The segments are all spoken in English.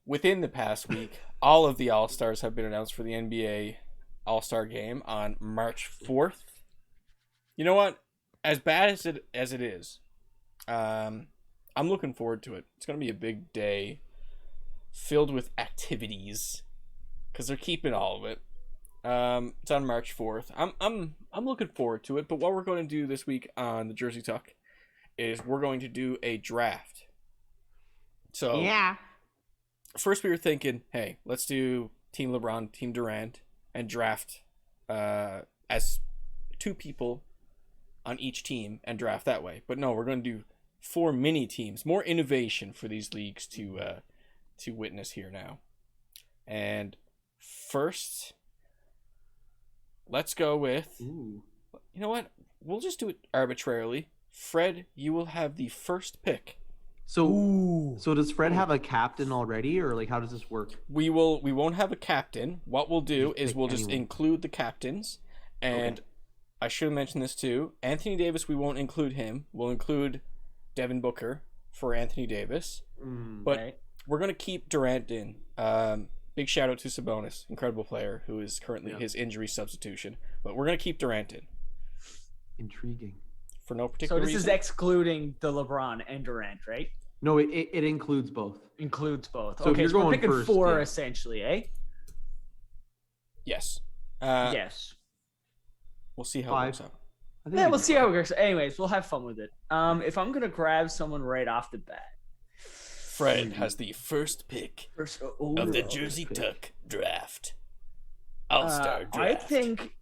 within the past week, all of the All-Stars have been announced for the NBA All-Star Game on March 4th. You know what? As bad as it is, I'm looking forward to it. It's gonna be a big day, filled with activities, because they're keeping all of it. It's on March 4th. I'm looking forward to it. But what we're going to do this week on the Jersey Tuck is we're going to do a draft. So Yeah. first we were thinking, hey, let's do Team LeBron, Team Durant, and draft as two people on each team and draft that way. But no, we're going to do 4 mini teams, more innovation for these leagues to witness here now. And first, let's go with, you know what? We'll just do it arbitrarily. Fred, you will have the first pick. So does Fred have a captain already, or like how does this work? We won't have a captain. What we'll do is we'll just include the captains, and I should have mentioned this too. Anthony Davis, we won't include him. We'll include Devin Booker for Anthony Davis, but we're gonna keep Durant in. Big shout out to Sabonis, incredible player who is currently his injury substitution, but we're gonna keep Durant in. Intriguing. For no particular reason. So this is excluding the LeBron and Durant, right? No, it includes both. Includes both. So Okay, you're so we're going picking first, 4 essentially, eh? Yes. Yes. We'll see how 5. it works out. Yeah, we'll see how it goes. Anyways, we'll have fun with it. If I'm gonna grab someone right off the bat, Fred has the first pick of the Jersey Tuck draft. All-Star draft. I think,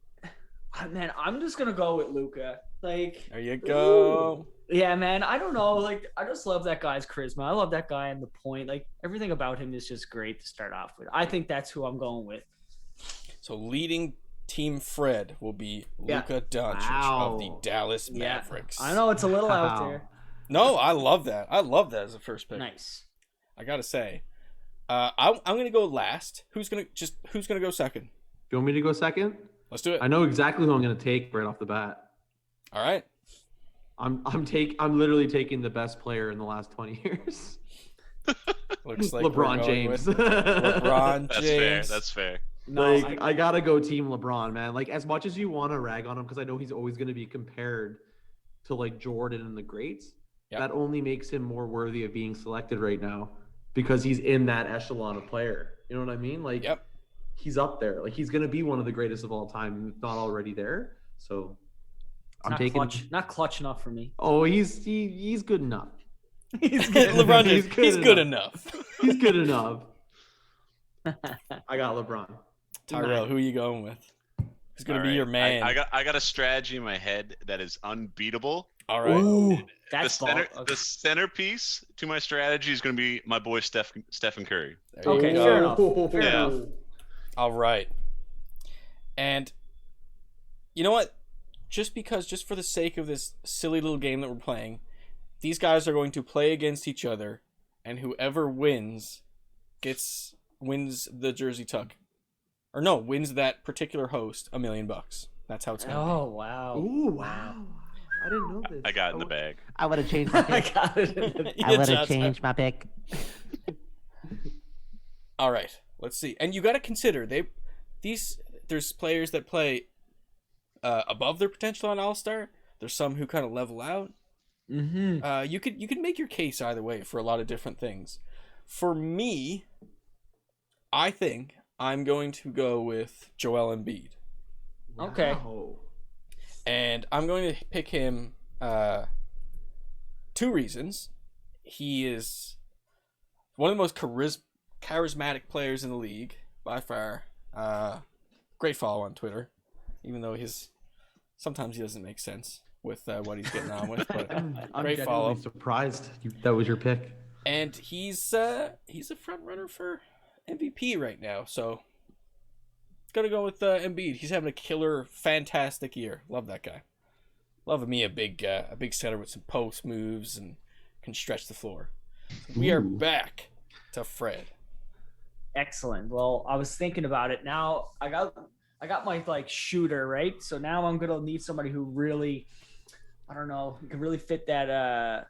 man, I'm just gonna go with Luka. Like, there you go. Yeah, man. I don't know. Like, I just love that guy's charisma. I love that guy and the point. Like, everything about him is just great to start off with. I think that's who I'm going with. So leading Team Fred will be Luka Doncic of the Dallas Mavericks. I know it's a little out there. No, I love that. I love that as a first pick. Nice. I gotta say, I'm gonna go last. Who's gonna go second? You want me to go second? Let's do it. I know exactly who I'm gonna take right off the bat. All right. I'm literally taking the best player in the last 20 years. Looks like LeBron James. LeBron James. That's fair. No, I gotta go Team LeBron, man. Like, as much as you want to rag on him, because I know he's always going to be compared to like Jordan and the greats, that only makes him more worthy of being selected right now because he's in that echelon of player. You know what I mean? Like, he's up there. Like, he's going to be one of the greatest of all time, if not already there. So I'm taking not clutch enough for me. Oh, he's good enough. He's good. LeBron James. He's good enough. He's good enough. I got LeBron. Tyrell, who are you going with? Who's going to be your man? I got a strategy in my head that is unbeatable. All right. Ooh, the centerpiece to my strategy is going to be my boy Stephen Curry. Okay, fair enough. Fair enough. All right. And you know what? Just for the sake of this silly little game that we're playing, these guys are going to play against each other, and whoever wins the Jersey Tuck. Or no, wins that particular host $1 million. That's how it's going to be. Oh, wow. Ooh, wow. I didn't know this. I got it in the bag. I would have changed my pick. I would have changed my pick. All right, let's see. And you got to consider there's players that play above their potential on All-Star. There's some who kind of level out. Mm-hmm. You could make your case either way for a lot of different things. For me, I think I'm going to go with Joel Embiid. Okay. Wow. And I'm going to pick him 2 reasons. He is one of the most charismatic players in the league by far. Great follow on Twitter, even though sometimes he doesn't make sense with what he's getting on with. But great follow. I'm surprised that was your pick. And he's a front runner for MVP right now, so gotta go with Embiid. He's having a killer, fantastic year. Love that guy. Love me a big center with some post moves and can stretch the floor. So we are back to Fred. Excellent. Well, I was thinking about it. Now I got my shooter, right? So now I'm gonna need somebody who really, I don't know, can really fit that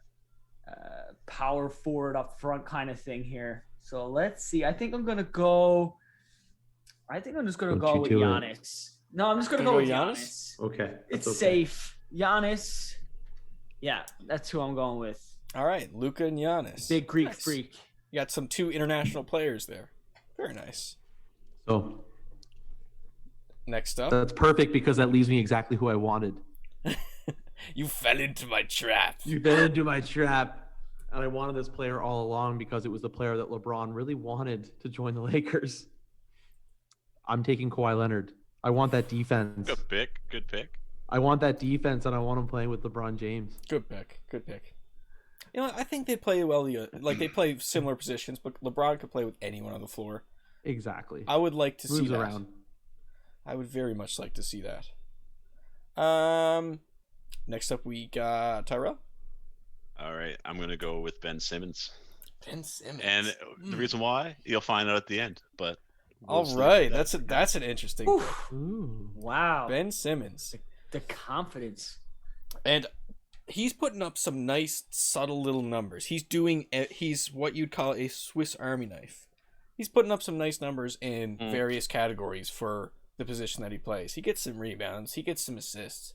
power forward up front kind of thing here. So let's see. I think I'm just gonna go Don't with you do it. Giannis. No, I'm just gonna Gonna go go with Giannis? Giannis. Okay. It's that's okay. safe. Giannis. Yeah, that's who I'm going with. All right, Luka and Giannis. Big Greek Nice. freak. You got some 2 international players there. Very nice. So Next up, that's perfect because that leaves me exactly who I wanted. you fell into my trap. You fell into my trap. And I wanted this player all along because it was the player that LeBron really wanted to join the Lakers. I'm taking Kawhi Leonard. I want that defense. Good pick. Good pick. I want that defense, and I want him playing with LeBron James. Good pick. Good pick. You know, I think they play well. Like they play similar positions, but LeBron could play with anyone on the floor. Exactly. I would like to see Moves that. around. I would very much like to see that. Next up we got Tyrell. All right, I'm gonna go with Ben Simmons. Ben Simmons. And the reason why, you'll find out at the end. But All we'll right, see. that's an interesting Ooh. pick. Ooh. Wow. Ben Simmons. The confidence. And he's putting up some nice, subtle little numbers. He's what you'd call a Swiss Army knife. He's putting up some nice numbers in various categories for the position that he plays. He gets some rebounds. He gets some assists.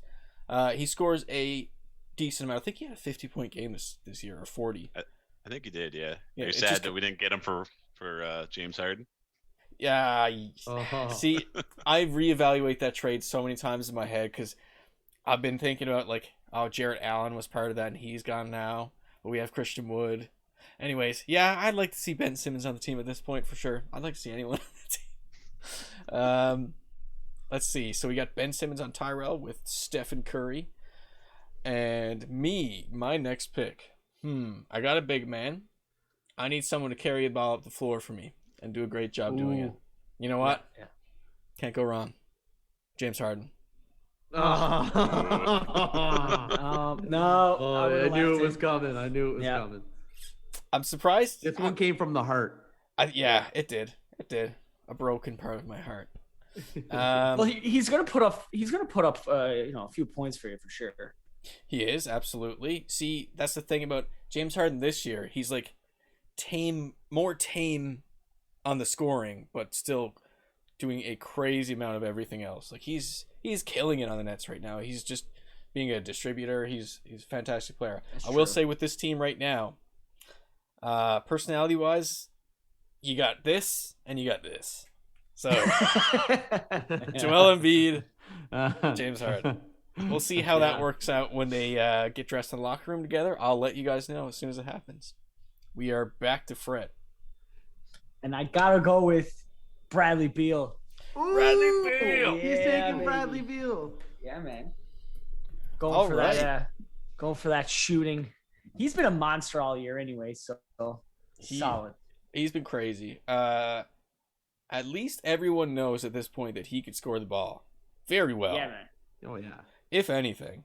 He scores a decent amount. I think he had a 50-point game this year, or 40. I think he did. Yeah. Yeah, You're it sad just- that we didn't get him for James Harden. Yeah. Oh. See, I reevaluate that trade so many times in my head because I've been thinking about Jarrett Allen was part of that and he's gone now. But we have Christian Wood. Anyways, yeah, I'd like to see Ben Simmons on the team at this point for sure. I'd like to see anyone on the team. Let's see. So we got Ben Simmons on Tyrell with Stephen Curry. And my next pick. I got a big man. I need someone to carry the ball up the floor for me and do a great job doing it. You know what? Yeah. Can't go wrong. James Harden. No. Oh, I knew it was coming. I knew it was Yeah. coming. I'm surprised. This one came from the heart. Yeah, it did. It did. A broken part of my heart. Well, he's gonna put up. He's gonna put up. A few points for you for sure. He is, absolutely. See, that's the thing about James Harden this year. He's like more tame on the scoring, but still doing a crazy amount of everything else. Like he's killing it on the Nets right now. He's just being a distributor. He's a fantastic player. That's I will true. say with this team right now, personality wise, you got this and you got this. So Joel Embiid, James Harden. We'll see how that works out when they get dressed in the locker room together. I'll let you guys know as soon as it happens. We are back to Fred. And I gotta go with Bradley Beal. Bradley Beal. He's Yeah, taking baby. Bradley Beal. Yeah, man. Going All for right. that. Going for that shooting. He's been a monster all year anyway, so solid. He's been crazy. At least everyone knows at this point that he could score the ball very well. Yeah, man. Oh yeah. If anything.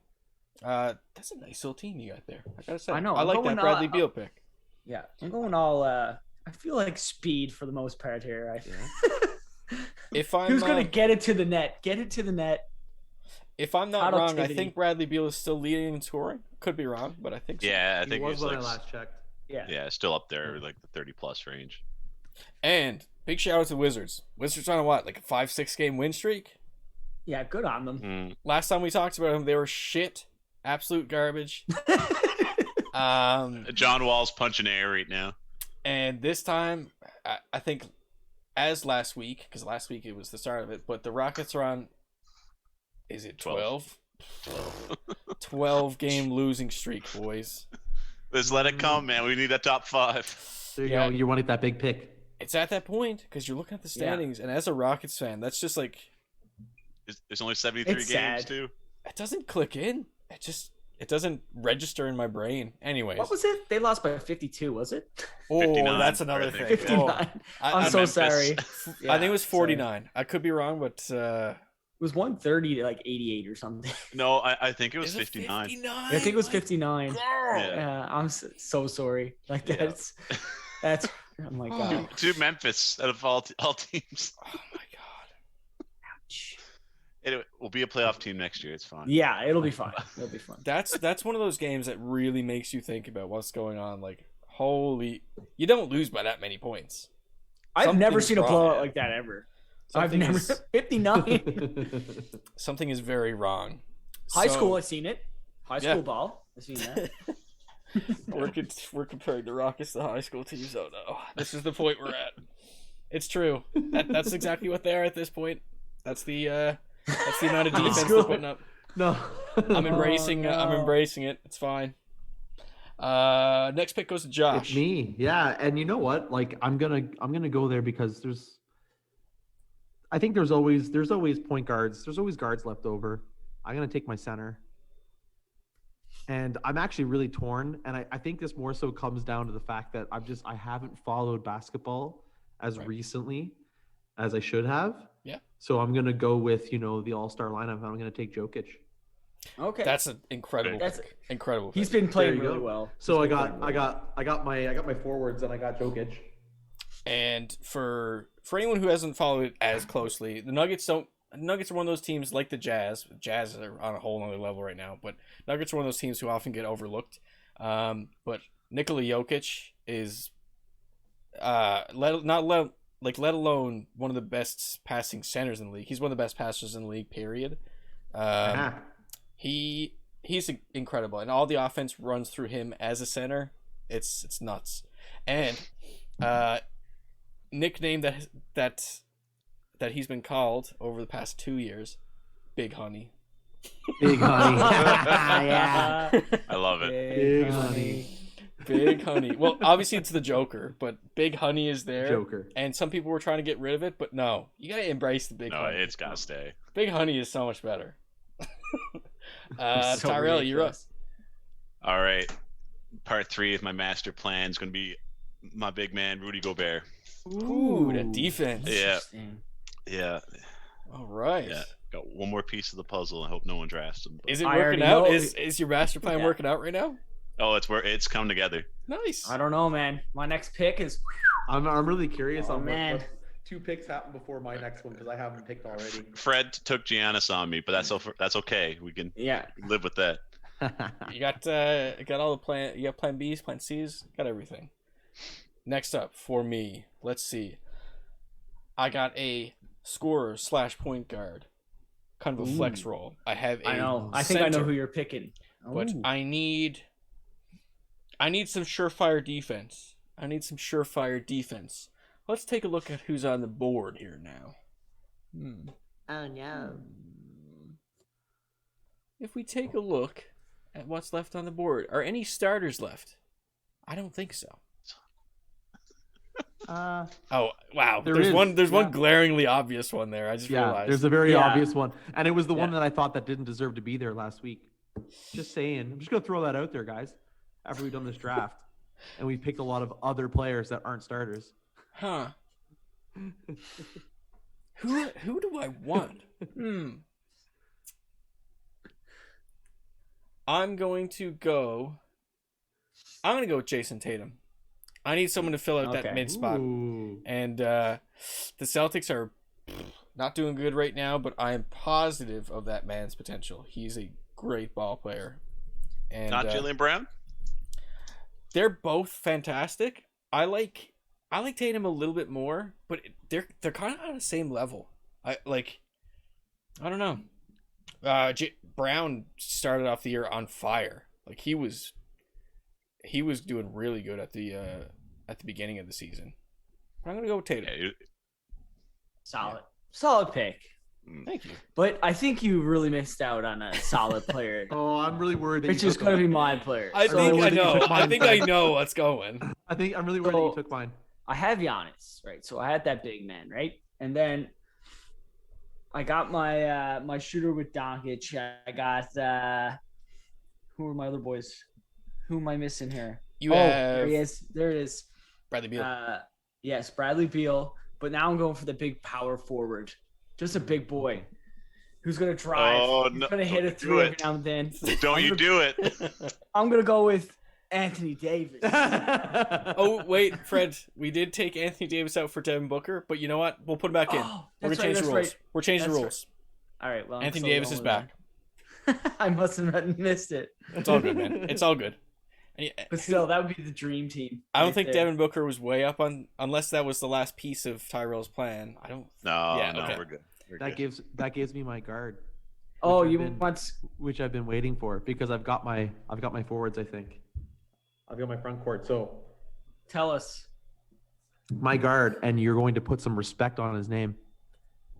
That's a nice little team you got there. I gotta say. I know, I I'm like that going, Bradley Beal pick. Yeah, I'm going all. I feel like speed for the most part here. If I'm Who's gonna get it to the net? Get it to the net. If I'm not wrong, I Productivity. think Bradley Beal is still leading in scoring. Could be wrong, but I think so. Yeah, I He think was he's when like, I last checked. Yeah. still up there, like the 30+ range. And big shout out to the Wizards. Wizards on a what, like a 5-6 game win streak? Yeah, good on them. Last time we talked about them, they were shit. Absolute garbage. John Wall's punching air right now. And this time, I think, as last week, because last week it was the start of it, but the Rockets are on, is it 12? 12 game losing streak, boys. Let's let it come, man. We need that top 5. There you Yeah. go. You wanted that big pick. It's at that point, because you're looking at the standings, and as a Rockets fan, that's just like, There's only 73 It's games, sad. too. it doesn't click in. It doesn't register in my brain. Anyways. What was it? They lost by 52, was it? Oh, 59, that's another I thing. think. 59. Oh, I'm so Memphis. sorry. I think it was sorry. 49. I could be wrong, but It was 130 to like 88 or something. No, I think it was is it 59. 59? I think it was 59. Yeah. Yeah, I'm so sorry. Like Yeah. that's. Oh my god. To Memphis out of all teams. Oh my god. Anyway, we'll be a playoff team next year. It's fine. Yeah, it'll be fine. It'll be fun. That's one of those games that really makes you think about what's going on. Like, Holy, you don't lose by that many points. I've never Something's seen a wrong. blowout like that ever. Something I've never is 59. something is very wrong. High So, school, I've seen it. High school Yeah. ball, I've seen that. we're comparing the Rockets to high school teams. Oh no, this is the point we're at. It's true. That's exactly what they are at this point. That's the amount of High defense school. they're putting up. No. I'm embracing. no. I'm embracing it. It's fine. Next pick goes to Josh. It's me. Yeah, and you know what? Like I'm gonna go there because I think there's always point guards. There's always guards left over. I'm gonna take my center. And I'm actually really torn. And I think this more so comes down to the fact that I haven't followed basketball as recently as I should have. Yeah. So I'm gonna go with, the all-star lineup. I'm gonna take Jokic. Okay. That's an incredible. That's- pick. Incredible. He's pick. been playing There you really go. well. So He's I been got playing really I got my forwards and I got Jokic. And for anyone who hasn't followed it as closely, the Nuggets are one of those teams like the Jazz. Jazz are on a whole other level right now, but Nuggets are one of those teams who often get overlooked. But Nikola Jokic is let alone one of the best passing centers in the league. He's one of the best passers in the league. Period. He's incredible, and all the offense runs through him as a center. It's nuts. And nickname that he's been called over the past 2 years, Big Honey. Big honey. Yeah. I love it. Big honey. Big Honey. Well, obviously it's the Joker, but Big Honey is there. Joker. And some people were trying to get rid of it, but no, you gotta embrace the Big No, Honey. it's gotta stay. Big Honey is so much better. So Tyrell, you're up. ridiculous. All right. Part 3 of my master plan is gonna be my big man Rudy Gobert. Ooh, the defense. Yeah. Interesting. Yeah. All right. Yeah. Got one more piece of the puzzle. I hope no one drafts him. but- Is it I working already out? know- Is your master plan Yeah. working out right now? Oh, it's come together. Nice. I don't know, man. My next pick is I'm really curious Oh, on man. what 2 picks happen before my next one because I haven't picked already. Fred took Giannis on me, but that's okay. We can live with that. You got all the plan. You got plan B's, plan C's, got everything. Next up for me, let's see. I got a scorer / point guard, kind of a flex role. I have a I know. I think I know center, who you're picking. but Ooh. I need some surefire defense. Let's take a look at who's on the board here now. Oh no. If we take a look at what's left on the board, are any starters left? I don't think so. Oh wow! There There's is, one yeah. glaringly obvious one there. I just Yeah, realized. there's a very Yeah. obvious one. And it was the one Yeah. that I thought that didn't deserve to be there last week. Just saying. I'm just going to throw that out there, guys, after we've done this draft. And we've picked a lot of other players that aren't starters. Huh? Who do I want? I'm going to go with Jason Tatum. I need someone to fill out that Okay. mid spot. Ooh. And the Celtics are not doing good right now, but I am positive of that man's potential. He's a great ball player. And Not Jaylen Brown? they're both fantastic. I like Tatum a little bit more, but they're kind of on the same level. I don't know. Brown started off the year on fire. Like he was doing really good at the beginning of the season. But I'm gonna go with Tatum. Yeah, Solid pick. Thank you. But I think you really missed out on a solid player. Oh, I'm really worried that Which you is took going to mine. be my player. I So think I think you know. took I mine, think I Fred. know what's going. I'm really worried that you took mine. I have Giannis, right? So I had that big man, right? And then I got my shooter with Doncic. I got who are my other boys? Who am I missing here? You there have he is. There it is. Bradley Beal. Yes, Bradley Beal. But now I'm going for the big power forward. Just a big boy who's gonna drive. Oh, He's no, gonna hit don't a do three every it. now and then. Don't you do it. I'm gonna go with Anthony Davis. Oh wait, Fred, we did take Anthony Davis out for Devin Booker, but you know what? We'll put him back in. Oh, We're gonna that's change right, the that's rules. right. We're changing the That's rules. All right. Well, I'm Anthony still Davis going is with back. him. I must have missed it. It's all good, man. It's all good. But still, that would be the dream team. I don't right think there. Devin Booker was way up on, unless that was the last piece of Tyrell's plan. I don't. No, Yeah, no, okay. we're good. We're That good. gives me my guard. Oh, I've you been- want? which I've been waiting for because I've got my forwards. I think I've got my front court. So Tell us. my guard, and you're going to put some respect on his name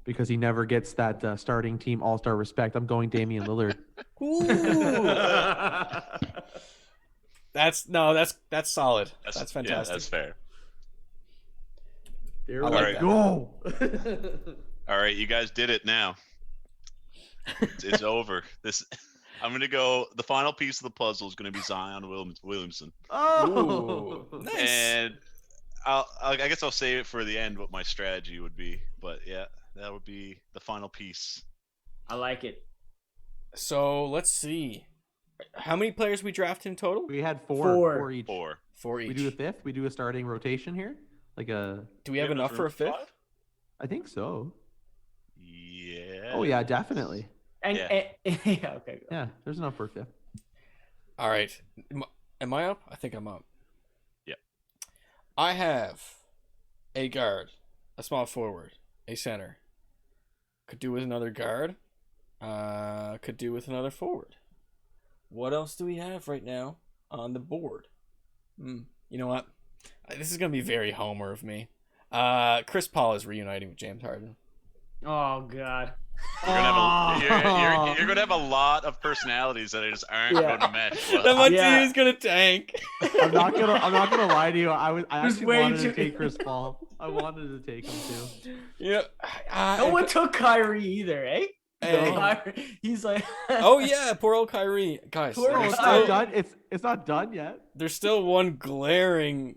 because he never gets that starting team all-star respect. I'm going Damian Lillard. That's solid. That's fantastic. Yeah, that's fair. There I we like go. All right, you guys did it now. It's over. I'm gonna go. The final piece of the puzzle is gonna be Zion Williamson, Oh, Ooh, nice. and I guess I'll save it for the end what my strategy would be. But yeah, that would be the final piece. I like it. So let's see. How many players we drafted in total? we had Four. four each. Four. Four each. We do a fifth. We do a starting rotation here. Do we have enough for a fifth? Five? I think so. Yeah. Oh yeah, definitely. And Yeah. yeah, okay. Go. Yeah, there's enough for a fifth. All right. Am I up? I think I'm up. Yep. I have a guard, a small forward, a center. Could do with another guard. Could do with another forward. What else do we have right now on the board? You know what? This is going to be very Homer of me. Chris Paul is reuniting with James Harden. Oh God. You're gonna have a lot of personalities that just aren't Yeah. going to mesh. well. Then my Yeah. team is going to tank. I'm not gonna lie to you. I There's actually way wanted too- to take Chris Paul. I wanted to take him too. Yeah. No one took Kyrie either, eh? Hey. Kyrie, he's like. Oh yeah, poor old Kyrie. Guys, Poor No, old there's it's Kyrie. not still, done. It's not done yet. there's still one glaring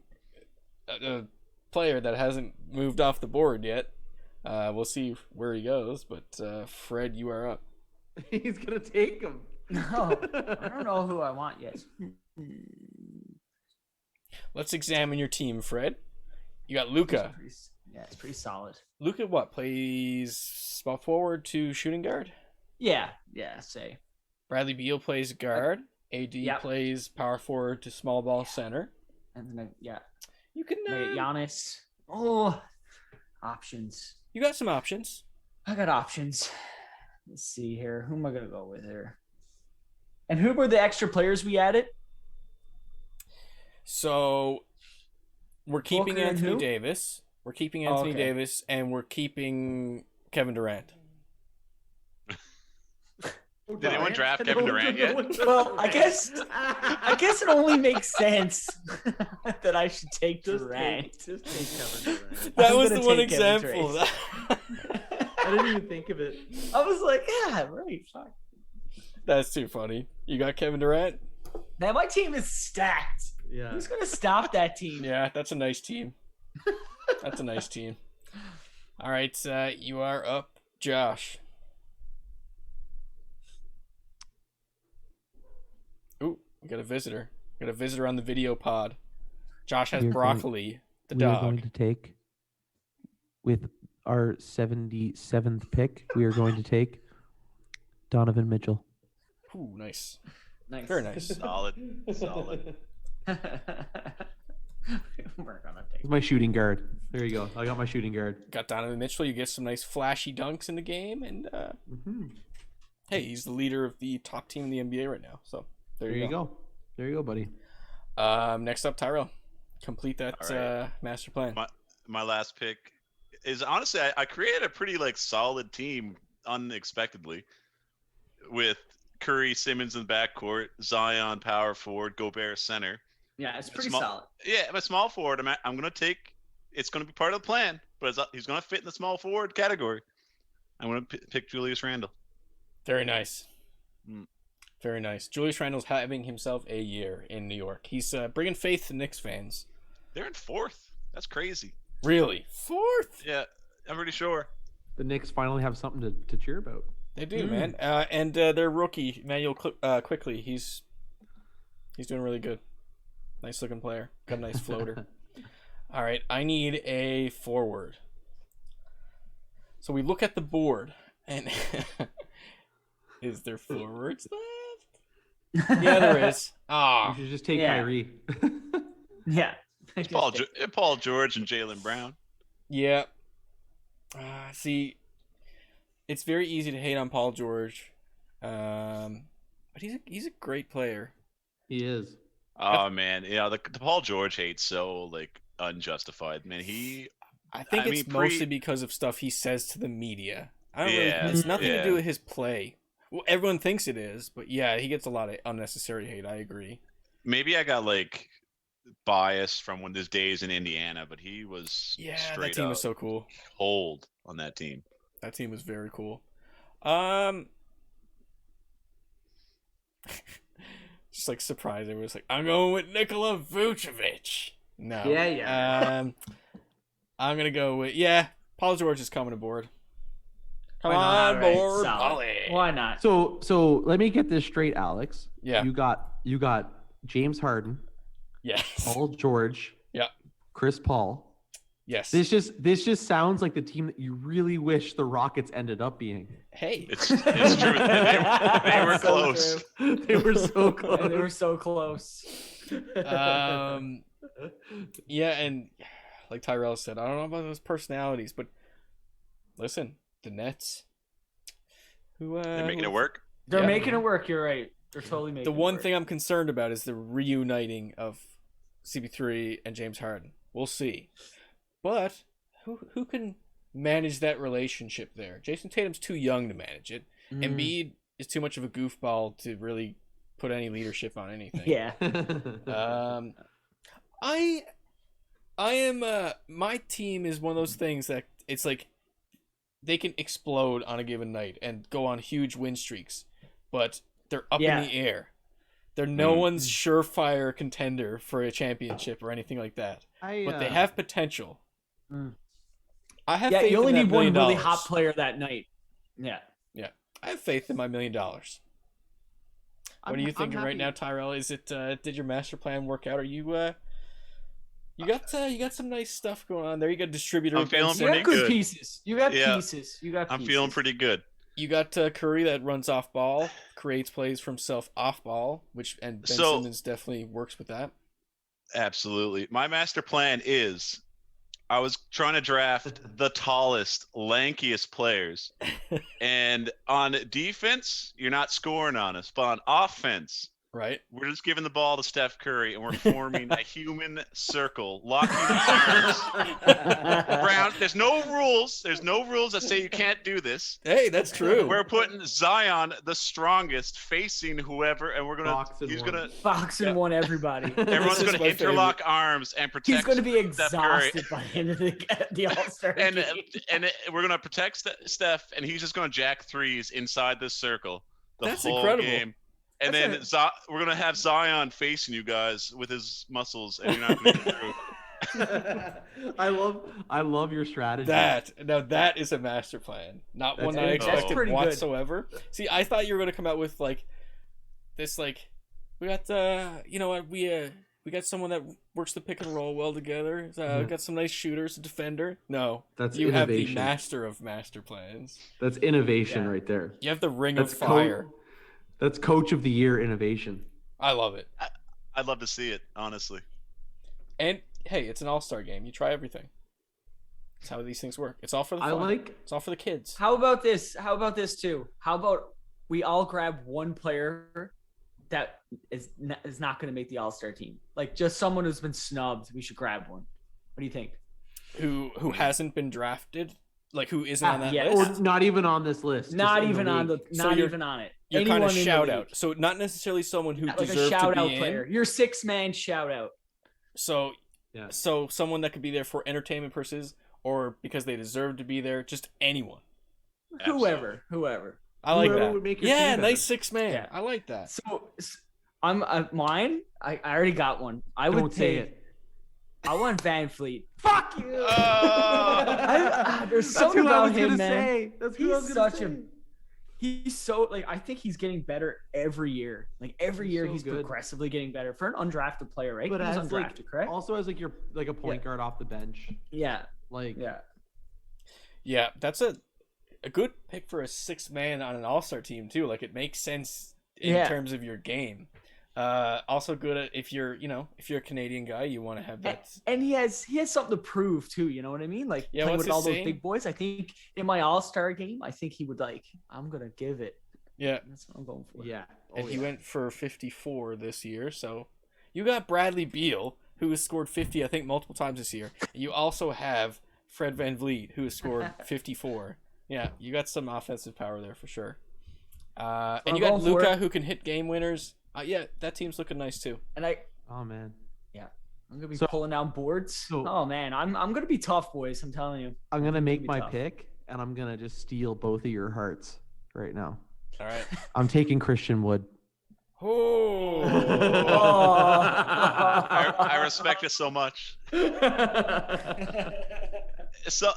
player that hasn't moved off the board yet. We'll see where he goes, but Fred, you are up. He's gonna take him. No, I don't know who I want yet. Let's examine your team, Fred. You got Luka. Yeah, it's pretty solid. Luka, what, plays small forward to shooting guard? Yeah, say. Bradley Beal plays guard. AD Yep. plays power forward to small ball center. And then You can. I got Giannis. Oh, options. You got some options. I got options. Let's see here. Who am I gonna go with here? And who were the extra players we added? So we're keeping Booker and Anthony who? Davis. We're keeping Anthony okay. Davis, and we're keeping Kevin Durant. Did anyone draft Kevin Durant yet? Well, I guess it only makes sense that I should take Durant. Just take Kevin Durant. That I'm was gonna the one take Kevin example. Durant. I didn't even think of it. I was like, yeah, right. Fuck. That's too funny. You got Kevin Durant? Man, my team is stacked. Yeah. Who's gonna stop that team? Yeah, that's a nice team. That's a nice team. All right, you are up, Josh. Ooh, we got a visitor. We got a visitor on the video pod. Josh has You're going- Broccoli, the we are going dog. to take, with our 77th pick, we are going to take Donovan Mitchell. Ooh, nice. Nice. Very nice. Solid. We're gonna take. It's my shooting guard. There you go. I got my shooting guard. Got Donovan Mitchell. You get some nice flashy dunks in the game, and hey, he's the leader of the top team in the NBA right now. So there you go. There you go, buddy. Next up, Tyrell. Complete that All right. master plan. My last pick is honestly I created a pretty solid team unexpectedly with Curry, Simmons in the backcourt, Zion power forward, Gobert center. Yeah, it's pretty Small- solid. Yeah, I'm a small forward. I'm going to take. It's going to be part of the plan, but he's going to fit in the small forward category. I'm going to pick Julius Randle. Very nice. Mm. Very nice. Julius Randle's having himself a year in New York. He's bringing faith to Knicks fans. They're in fourth. That's crazy. Really? Fourth? Yeah, I'm pretty sure. The Knicks finally have something to cheer about. They do, man. And their rookie, Emmanuel Quickly, he's doing really good. Nice looking player. Got a nice floater. All right, I need a forward. So we look at the board, and is there forwards left? Yeah, there is. You Ah, should just take Yeah. Kyrie. Yeah. It's Paul George and Jaylen Brown. yeah. See, it's very easy to hate on Paul George, but he's a great player. He is. Oh man, the Paul George hate's so like unjustified. Man, I think I it's mean, mostly because of stuff he says to the media. I don't Yeah, really. It's nothing to yeah. do with his play. Well, everyone thinks it is, but yeah, he gets a lot of unnecessary hate. I agree. maybe I got like biased from when his days in Indiana, but he was Yeah, that straight team up was so cool. cold on that team. That team was very cool. Um, just like surprising. It was like, I'm going with Nikola Vucevic. No. Yeah. I'm gonna go with Paul George is coming aboard. Come Why not? on All right, board, solid. Paulie. Why not? So let me get this straight, Alex. Yeah. You got James Harden, Yes. Paul George, Yeah. Chris Paul. Yes. This just sounds like the team that you really wish the Rockets ended up being. Hey. It's true. They were So close. true. They were so close. And they were so close. Yeah, and like Tyrell said, I don't know about those personalities, but listen, the Nets. They're making it work. They're Yeah. making it work. You're right. They're totally making The it one work. thing I'm concerned about is the reuniting of CP3 and James Harden. We'll see. But who can manage that relationship there? Jason Tatum's too young to manage it. Embiid is too much of a goofball to really put any leadership on anything. Yeah. I am my team is one of those things that it's like they can explode on a given night and go on huge win streaks, but they're up Yeah. in the air. They're no one's surefire contender for a championship or anything like that. But they have potential. Mm. I have Yeah, faith you only in that need one $1 really million. hot player that night. Yeah. I have faith in my $1 million. What are you thinking right now, Tyrell? Is it did your master plan work out? Are you you got some nice stuff going on there. You got distributor. I'm feeling You pretty got good good. pieces. You got Yeah. pieces. You got I'm pieces. feeling pretty good. You got Curry that runs off ball, creates plays for himself off ball, and Ben So- Simmons definitely works with that. Absolutely. My master plan is I was trying to draft the tallest, lankiest players. And on defense, you're not scoring on us. But on offense, Right? we're just giving the ball to Steph Curry and we're forming a human circle, locking arms around. There's no rules. There's no rules that say you can't do this. Hey, that's true. We're putting Zion, the strongest, facing whoever, and we're gonna. Box and He's one. gonna. Boxing won everybody. Everyone's is gonna my interlock arms and protect. He's going to be Steph Curry. exhausted by the end of the All-Star And game. we're gonna protect Steph, and he's just gonna jack threes inside this circle the That's whole incredible. game. And That's then we're gonna have Zion facing you guys with his muscles, and you're not gonna get through. I love your strategy. That is a master plan. Not That's one I good. That's expected pretty good. whatsoever. See, I thought you were gonna come out with like this we got you know what we got someone that works the pick and roll well together. We got some nice shooters, a defender. No, That's you have the innovation. master of master plans. That's innovation Yeah. right there. You have the ring That's of fire. That's coach of the year innovation. I love it. I'd love to see it, honestly. And hey, it's an all-star game. You try everything. That's how these things work. It's all for the fun. It's all for the kids. How about this? How about this too? How about we all grab one player that is not going to make the All-Star team? Like just someone who's been snubbed. We should grab one. What do you think? Who hasn't been drafted? Like who isn't on that yeah. list? Or not even on this list. just Not in even on league. the. So Not you're- even on it. You're kind of Anyone in the shout league. out. So not necessarily someone who Like a deserved shout to out be player. in. Your 6-man shout out. So Yeah. so someone that could be there for entertainment purposes or because they deserve to be there. Just anyone. Whoever. I like Whoever that. would make your Yeah, team nice better. 6-man. Yeah. I like that. So I'm mine. I already got one. I would Don't say take. it. I want Van Fleet. Fuck you. Oh! There's That's something who I was about him, gonna man. say. That's who I was He's gonna such say. a. He's so like I think he's getting better every year. Like every He's year so he's good. progressively getting better for an undrafted player, right? But He was as undrafted, correct? also as your a point guard off the bench. Yeah, Like yeah. Yeah, that's a good pick for a 6-man on an all-star team too. Like it makes sense in Yeah. terms of your game. Also good at if you're a Canadian guy, you want to have that. And he has something to prove too. You know what I mean? Like Yeah, playing what's with his all those saying? big boys. I think in my All-Star game, I think he would I'm gonna give it. Yeah, That's what I'm going for. Yeah. and he went for 54 this year. So you got Bradley Beal, who has scored 50, I think, multiple times this year. You also have Fred VanVleet, who has scored 54. Yeah, you got some offensive power there for sure. And I'm you got going for Luka, it. who can hit game winners. Yeah, that team's looking nice too. And Oh man. I'm gonna be So- pulling down boards. Oh man, I'm gonna be tough, boys. I'm telling you. I'm gonna make be my tough. pick, and I'm gonna just steal both of your hearts right now. All right. I'm taking Christian Wood. Oh. I respect it so much. So,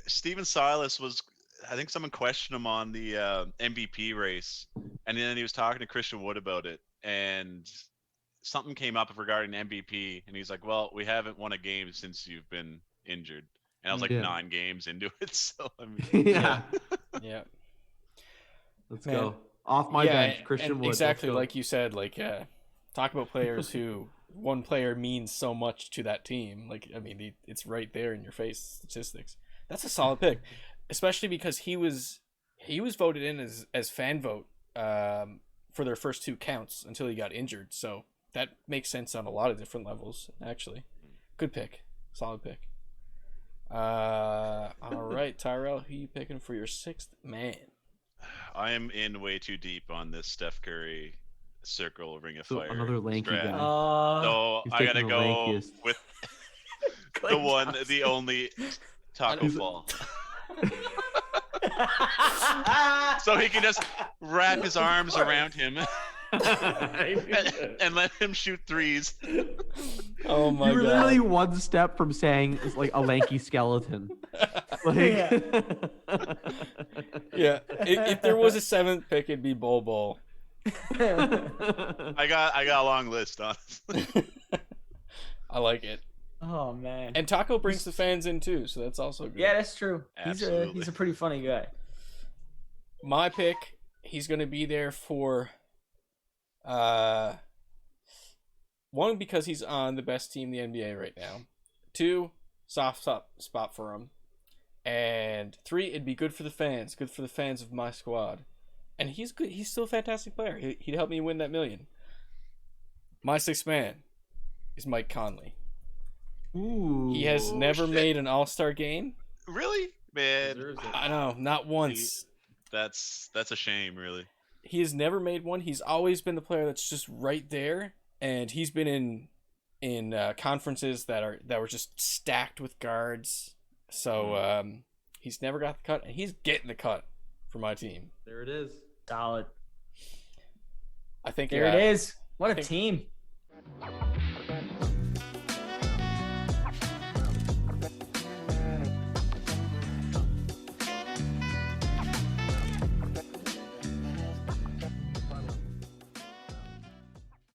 Steven Silas was, I think someone questioned him on the MVP race, and then he was talking to Christian Wood about it, and something came up regarding MVP, and he's like, "Well, we haven't won a game since you've been injured," and I was like, Yeah. 9 games into it, so I mean, Yeah. Yeah. Let's Man. go. Off my Yeah, bench, Christian and Wood. let's exactly go. like you said. Talk about players who one player means so much to that team. I mean, it's right there in your face. Statistics. That's a solid pick, especially because he was voted in as fan vote for their first 2 counts until he got injured. So that makes sense on a lot of different levels. Actually, good pick, solid pick. All right, Tyrell, who you picking for your 6th man? I am in way too deep on this Steph Curry circle Ring of So Fire. another lanky strat. guy. So He's I gotta taking the go lankiest. with Clay the one, Thompson. the only Taco Fall. So he can just wrap his arms around him and let him shoot threes. Oh my You were god! literally one step from saying it's like a lanky skeleton. Like, Yeah, if there was a 7th pick, it'd be Bol Bol. I got a long list, honestly. I like it, Oh man. and Taco brings the fans in too, so that's also good. Yeah, that's true. Absolutely. He's a pretty funny guy. My pick, he's gonna be there for, one, because he's on the best team in the NBA right now. 2, soft spot for him, and 3, it'd be good for the fans of my squad. And he's good. He's still a fantastic player. He'd help me win that $1 million. My 6th man is Mike Conley. ooh. He has never shit. made an All-Star game. Really, man? Deserves it. I know, not once. That's a shame, really. He has never made one. He's always been the player that's just right there, and he's been in conferences that were just stacked with guards. So he's never got the cut, and he's getting the cut for my team. There it is. Solid. I think There it is. What a think- team.